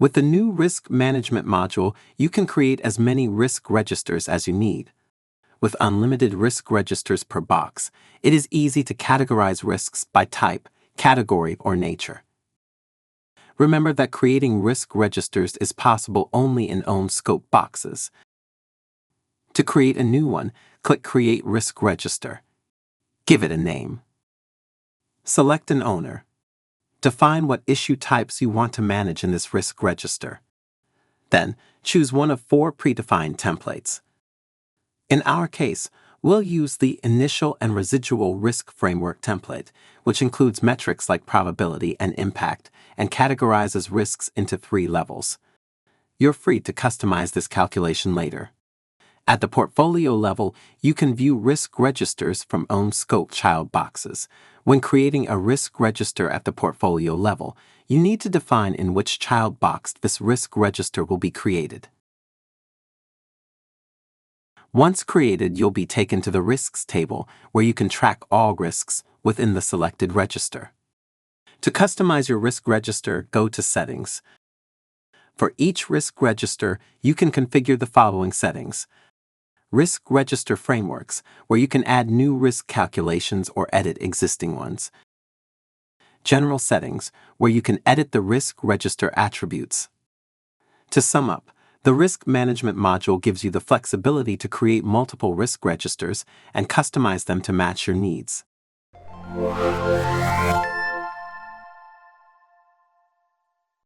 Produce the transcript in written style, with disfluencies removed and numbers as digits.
With the new Risk Management module, you can create as many risk registers as you need. With unlimited risk registers per box, it is easy to categorize risks by type, category, or nature. Remember that creating risk registers is possible only in own scope boxes. To create a new one, click Create Risk Register. Give it a name. Select an owner. Define what issue types you want to manage in this risk register. Then, choose one of 4 predefined templates. In our case, we'll use the Initial and Residual Risk Framework template, which includes metrics like probability and impact, and categorizes risks into 3 levels. You're free to customize this calculation later. At the portfolio level, you can view risk registers from own scope child boxes. When creating a risk register at the portfolio level, you need to define in which child box this risk register will be created. Once created, you'll be taken to the Risks table, where you can track all risks within the selected register. To customize your risk register, go to Settings. For each risk register, you can configure the following settings. Risk Register Frameworks, where you can add new risk calculations or edit existing ones. General Settings, where you can edit the risk register attributes. To sum up, the Risk Management module gives you the flexibility to create multiple risk registers and customize them to match your needs.